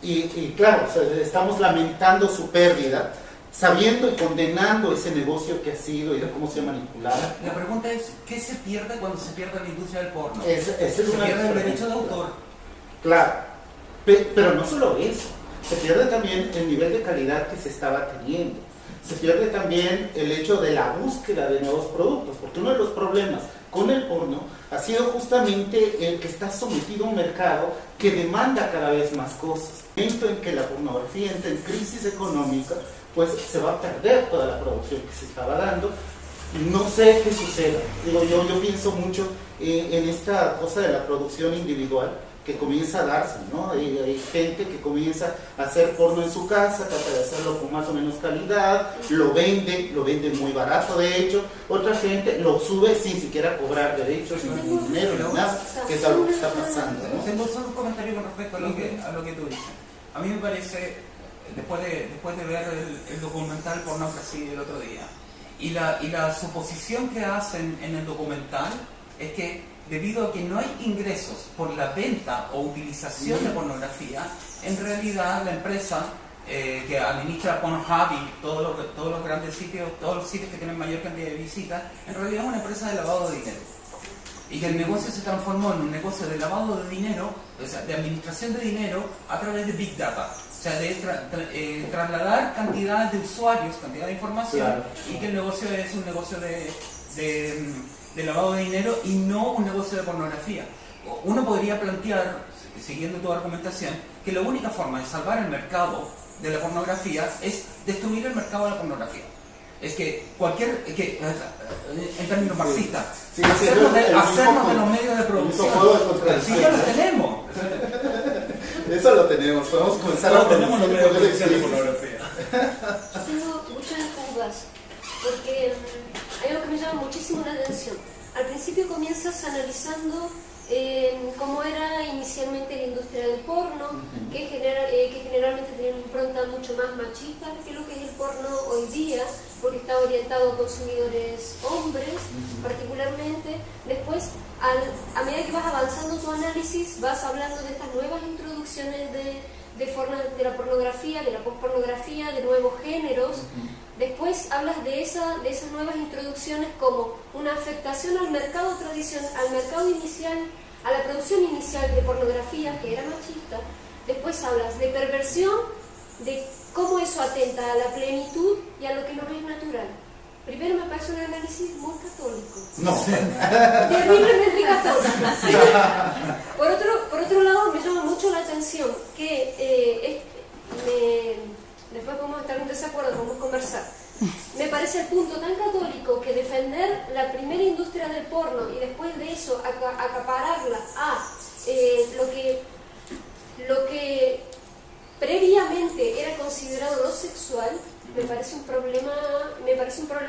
y claro, o sea, estamos lamentando su pérdida, sabiendo y condenando ese negocio que ha sido y de cómo se ha manipulado. La pregunta es, ¿qué se pierde cuando se pierde la industria del porno? Esa es Se una pierde el pregunta. derecho de autor. Claro, pero no solo eso, se pierde también el nivel de calidad que se estaba teniendo. se pierde también el hecho de la búsqueda de nuevos productos, porque uno de los problemas con el porno ha sido justamente el que está sometido a un mercado que demanda cada vez más cosas. En el momento en que la pornografía entra en crisis económica, pues se va a perder toda la producción que se estaba dando. No sé qué suceda. Digo, yo pienso mucho en esta cosa de la producción individual que comienza a darse, ¿no? Hay gente que comienza a hacer porno en su casa, trata de hacerlo con más o menos calidad, lo vende muy barato de hecho, otra gente lo sube sin siquiera cobrar derechos, ni dinero, ni nada, que es algo que está pasando, ¿no? Tengo solo un comentario con respecto a lo que tú dices. A mí me parece, después de ver el documental Pornocracy el otro día, y la suposición que hacen en el documental es que debido a que no hay ingresos por la venta o utilización de pornografía, en realidad la empresa que administra Pornhub y todos los grandes sitios, todos los sitios que tienen mayor cantidad de visitas, en realidad es una empresa de lavado de dinero. Y que el negocio se transformó en un negocio de lavado de dinero, o sea, de administración de dinero a través de Big Data. O sea, de trasladar cantidades de usuarios, cantidad de información, claro. Y que el negocio es un negocio de lavado de dinero y no un negocio de pornografía. Uno podría plantear, siguiendo tu argumentación, que la única forma de salvar el mercado de la pornografía es destruir el mercado de la pornografía. Es que en términos marxistas, sí, hacernos de los medios de producción. Sí, ya lo tenemos. Eso lo tenemos, podemos comenzar a tenemos los medios de producción de pornografía. Yo tengo muchas dudas, porque hay algo que me llama muchísimo la atención. Al principio comienzas analizando cómo era inicialmente la industria del porno, que generalmente tiene una impronta mucho más machista que lo que es el porno hoy día, porque está orientado a consumidores hombres particularmente. Después, a medida que vas avanzando tu análisis, vas hablando de estas nuevas introducciones de formas de la pornografía, de la postpornografía, de nuevos géneros. Después hablas de esas nuevas introducciones como una afectación al mercado tradicional, al mercado inicial, a la producción inicial de pornografía, que era machista. Después hablas de perversión, de cómo eso atenta a la plenitud y a lo que no es natural. Primero me parece un análisis muy católico. No. Terriblemente católico. Por otro lado, me llama mucho la atención que después podemos estar en desacuerdo, podemos conversar. Me parece el punto tan católico que defender la primera industria del porno y después de eso acapararla a lo que previamente era considerado lo sexual, me parece un problema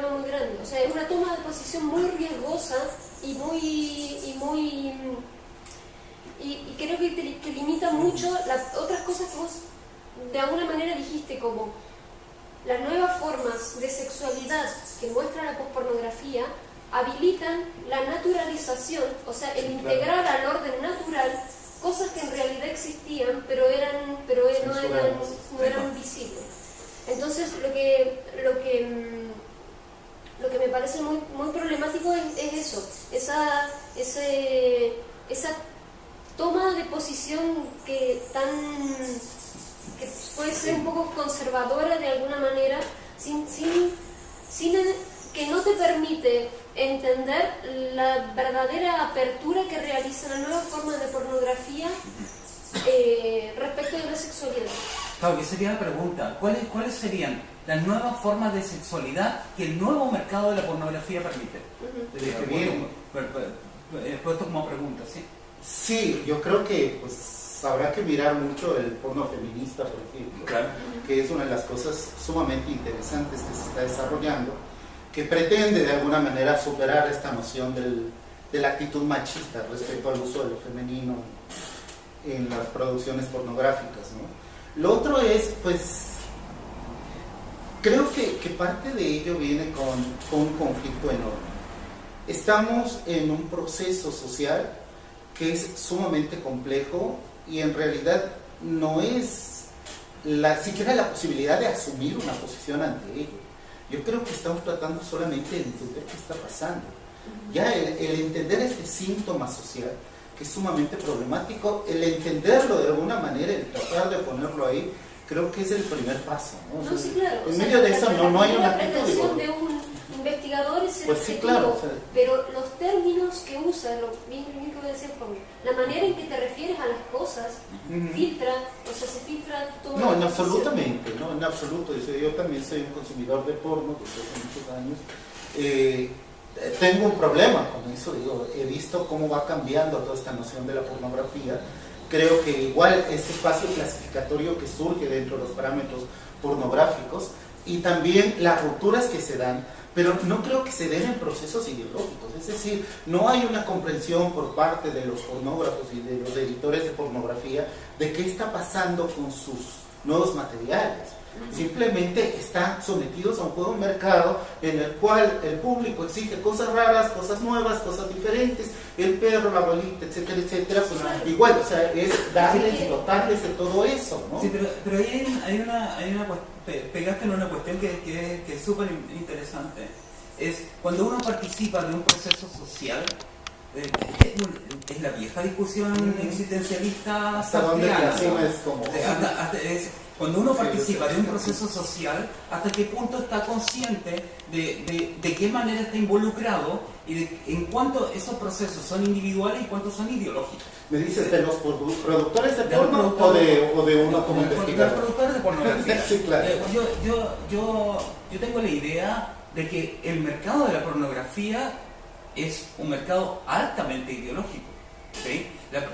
muy grande. O sea, es una toma de posición muy riesgosa y creo que limita mucho otras cosas que vos de alguna manera dijiste, como las nuevas formas de sexualidad que muestra la postpornografía habilitan la naturalización, o sea, el integrar al orden natural cosas que en realidad existían, pero no eran visibles. Entonces, lo que me parece muy, muy problemático es eso, esa toma de posición que puede ser un poco conservadora de alguna manera, sin que no te permite entender la verdadera apertura que realiza la nueva forma de pornografía respecto de la sexualidad. Claro, que sería la pregunta, ¿cuáles serían las nuevas formas de sexualidad que el nuevo mercado de la pornografía permite? Puesto como pregunta, ¿sí? Sí, yo creo que habrá que mirar mucho el porno feminista, por ejemplo, claro, que es una de las cosas sumamente interesantes que se está desarrollando, que pretende de alguna manera superar esta noción de la actitud machista respecto al uso de lo femenino en las producciones pornográficas, ¿no? Lo otro es, creo que parte de ello viene con un conflicto enorme. Estamos en un proceso social que es sumamente complejo y en realidad no es siquiera la posibilidad de asumir una posición ante ello. Yo creo que estamos tratando solamente de entender qué está pasando. Ya el entender este síntoma social, que es sumamente problemático, el entenderlo de alguna manera, el tratar de ponerlo ahí, creo que es el primer paso, ¿no? No, sí, claro. En medio de eso no hay una la actitud, pretensión digo. de un investigador es ser Pues sí, objetivo, claro, o sea, pero los términos que usas, lo mismo que voy a decir, la manera en que te refieres a las cosas, filtra, o sea, se filtra todo. no, en absolutamente, no, en absoluto. Yo también soy un consumidor de porno desde hace muchos años. Tengo un problema con eso, digo, he visto cómo va cambiando toda esta noción de la pornografía. Creo que igual ese espacio clasificatorio que surge dentro de los parámetros pornográficos y también las rupturas que se dan, pero no creo que se den en procesos ideológicos, es decir, no hay una comprensión por parte de los pornógrafos y de los editores de pornografía de qué está pasando con sus nuevos materiales. Simplemente están sometidos a un juego de mercado en el cual el público exige cosas raras, cosas nuevas, cosas diferentes, el perro, la abuelita, etcétera, etcétera, pues igual, o sea, es darles, dotarles de todo eso, ¿no? Sí, pero ahí hay una pegaste en una cuestión que es súper interesante. Es cuando uno participa de un proceso social, es la vieja discusión existencialista hasta donde sartreana, la cima ¿no? es como... Cuando uno participa de un proceso social, ¿hasta qué punto está consciente de qué manera está involucrado y en cuánto esos procesos son individuales y cuántos son ideológicos? ¿Me dices de los productores de porno o de uno como investigador? De los productores de pornografía. Sí, claro. Yo tengo la idea de que el mercado de la pornografía es un mercado altamente ideológico, ¿sí?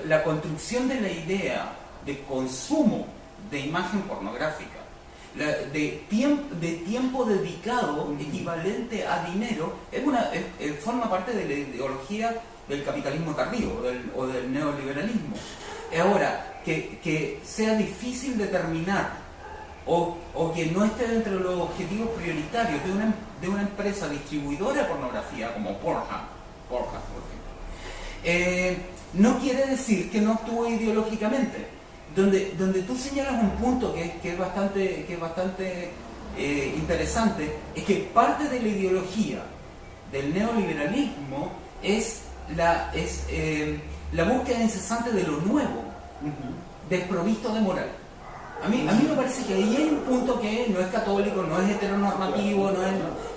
La construcción de la idea de consumo de imagen pornográfica, de tiempo dedicado equivalente a dinero, forma parte de la ideología del capitalismo tardío o del neoliberalismo. Ahora, que sea difícil determinar o que no esté dentro de los objetivos prioritarios de una empresa distribuidora de pornografía como Pornhub, por ejemplo, no quiere decir que no actúe ideológicamente. Donde tú señalas un punto que es bastante interesante, es que parte de la ideología del neoliberalismo es la búsqueda incesante de lo nuevo, desprovisto de moral. A mí me parece que ahí hay un punto que no es católico, no es heteronormativo,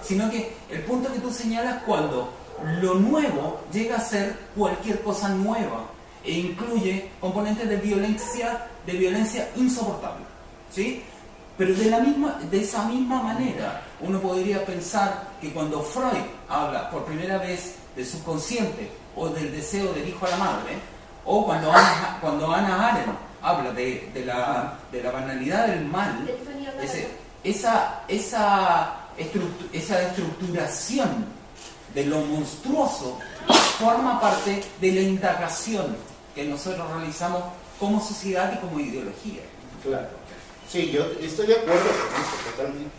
sino que el punto que tú señalas cuando lo nuevo llega a ser cualquier cosa nueva e incluye componentes de violencia insoportable, ¿sí? Pero de esa misma manera uno podría pensar que cuando Freud habla por primera vez del subconsciente o del deseo del hijo a la madre, o cuando Hannah Arendt habla de la banalidad del mal, esa estructuración de lo monstruoso forma parte de la indagación que nosotros realizamos como sociedad y como ideología. Claro. Sí, yo estoy de acuerdo con eso totalmente.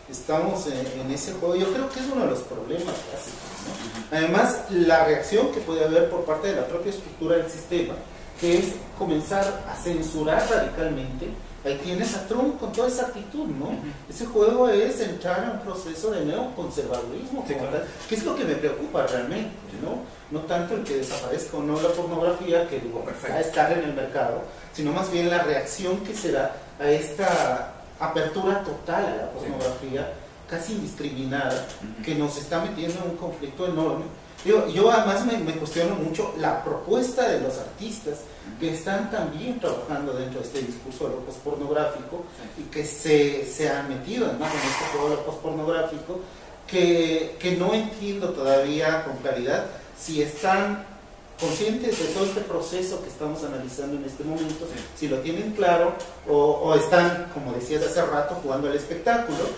Estamos en ese juego. Yo creo que es uno de los problemas básicos, ¿no? Además, la reacción que puede haber por parte de la propia estructura del sistema, que es comenzar a censurar radicalmente. Ahí tienes a Trump con toda esa actitud, ¿no? Ese juego es entrar en un proceso de neoconservadurismo, sí, claro, que es lo que me preocupa realmente, ¿no? No tanto el que desaparezca o no la pornografía, que va a estar en el mercado, sino más bien la reacción que se da a esta apertura total a la pornografía, casi indiscriminada, que nos está metiendo en un conflicto enorme. Yo además me cuestiono mucho la propuesta de los artistas que están también trabajando dentro de este discurso de lo pospornográfico y que se han metido además en este juego de lo pospornográfico, que no entiendo todavía con claridad si están conscientes de todo este proceso que estamos analizando en este momento, si lo tienen claro o están, como decías hace rato, jugando al espectáculo.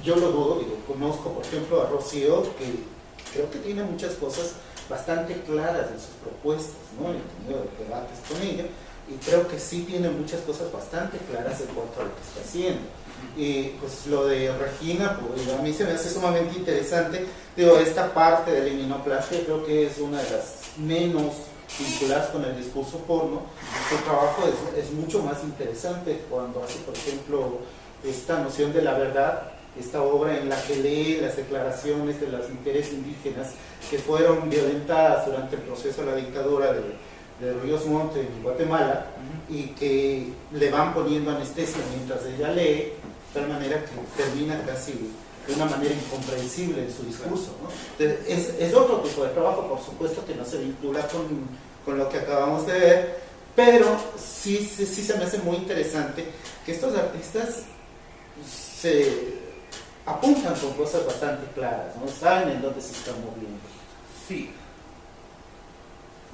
Yo lo dudo, conozco por ejemplo a Rocío, que creo que tiene muchas cosas bastante claras en sus propuestas, ¿no? He tenido debates con ella y creo que sí tiene muchas cosas bastante claras en cuanto a lo que está haciendo. Y pues lo de Regina, pues a mí se me hace sumamente interesante. Esta parte de la liminoplastia creo que es una de las menos vinculadas con el discurso porno. Su trabajo es mucho más interesante cuando hace, por ejemplo, esta noción de la verdad, esta obra en la que lee las declaraciones de las mujeres indígenas que fueron violentadas durante el proceso de la dictadura de Ríos Montt en Guatemala, y que le van poniendo anestesia mientras ella lee, de tal manera que termina casi de una manera incomprensible en su discurso, ¿no? Es otro tipo de trabajo, por supuesto, que no se vincula con lo que acabamos de ver, pero sí se me hace muy interesante que estos artistas se apuntan con cosas bastante claras, ¿no? Saben en dónde se están moviendo. Sí.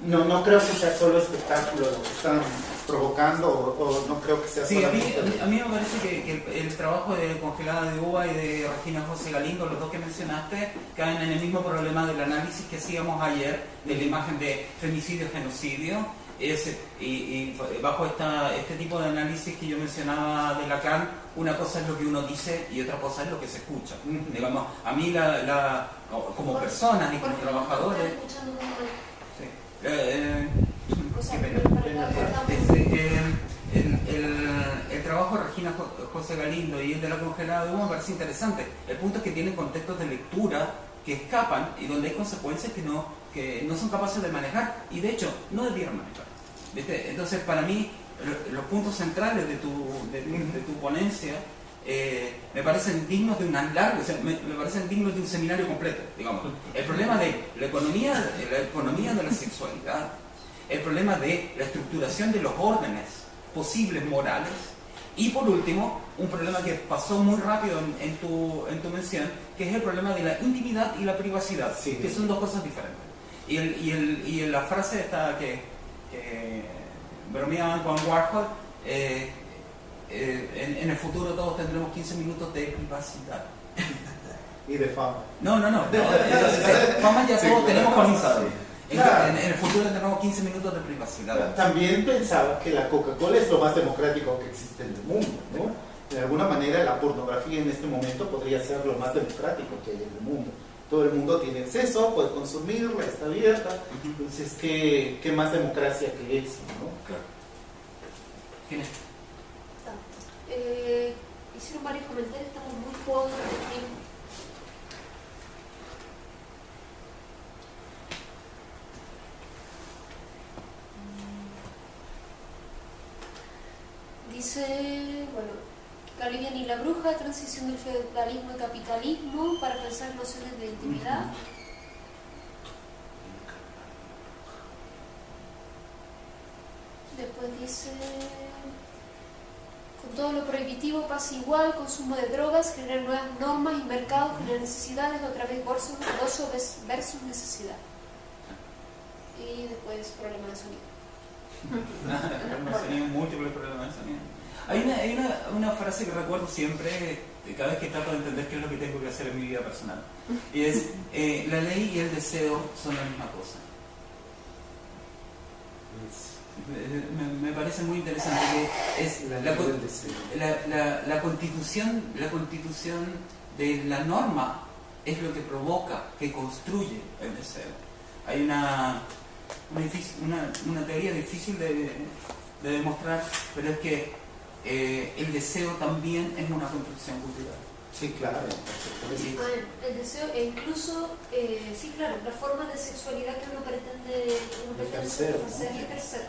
No creo que sea solo espectáculo lo que están provocando, o no creo que sea Sí, a mí solamente... me parece que el trabajo de Congelada de Uva y de Regina José Galindo, los dos que mencionaste, caen en el mismo problema del análisis que hacíamos ayer de la imagen de femicidio-genocidio. Y bajo este tipo de análisis que yo mencionaba de Lacan, una cosa es lo que uno dice y otra cosa es lo que se escucha. Digamos, a mí como personas y como trabajadores... El trabajo de Regina José Galindo y el de la Congelada de Uva me parece interesante. El punto es que tienen contextos de lectura que escapan y donde hay consecuencias que no son capaces de manejar y de hecho no debieron manejar, ¿viste? Entonces para mí los puntos centrales de tu ponencia me parecen dignos de un largo, o sea, me parecen dignos de un seminario completo, digamos. El problema de la economía de la sexualidad, el problema de la estructuración de los órdenes posibles morales, y por último, un problema que pasó muy rápido en tu mención, que es el problema de la intimidad y la privacidad, sí, que son dos cosas diferentes. Y la frase esta que bromeaban con Warhol, en el futuro todos tendremos 15 minutos de privacidad. Y de fama. No. Fama ya todos tenemos con Instagram. Claro. En el futuro tendremos 15 minutos de privacidad. También pensaba que la Coca-Cola es lo más democrático que existe en el mundo, ¿no? De alguna manera la pornografía en este momento podría ser lo más democrático que hay en el mundo. Todo el mundo tiene acceso, puede consumirla, está abierta. Entonces, ¿qué más democracia que eso, ¿no? Claro. ¿Quién es? Hicieron varios comentarios, estamos muy jugados en el tiempo. Dice, bueno, Calibian y la bruja, transición del feudalismo y capitalismo para pensar nociones de intimidad. Después dice, con todo lo prohibitivo pasa igual, consumo de drogas, genera nuevas normas y mercados, genera necesidades, otra vez gozo versus necesidad. Y después problema de sonido. Múltiples problemas de sonido. Hay una frase que recuerdo siempre, cada vez que trato de entender qué es lo que tengo que hacer en mi vida personal, y es, la ley y el deseo son la misma cosa. Me parece muy interesante que es la constitución de la norma es lo que provoca, que construye el deseo. Hay una teoría difícil de demostrar, pero es que el deseo también es una construcción cultural. Sí, claro. El deseo e incluso, sí, claro, las formas de sexualidad que uno pretende satisfacer y ejercer.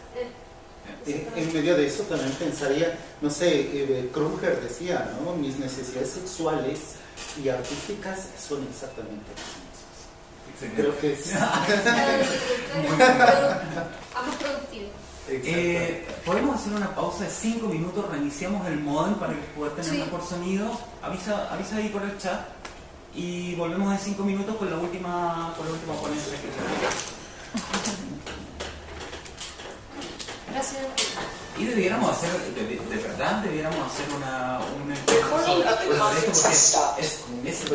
En medio de eso también pensaría, no sé, Kruger decía, ¿no? Mis necesidades sexuales y artísticas son exactamente las mismas. Creo que es... Ambos productivos. Podemos hacer una pausa de 5 minutos, reiniciamos el modem para que pueda tener mejor sonido, avisa ahí por el chat y volvemos en 5 minutos con la última ponencia que tenemos. Gracias. Y debiéramos hacer, de verdad, debiéramos hacer una Recording of the conference has stopped. es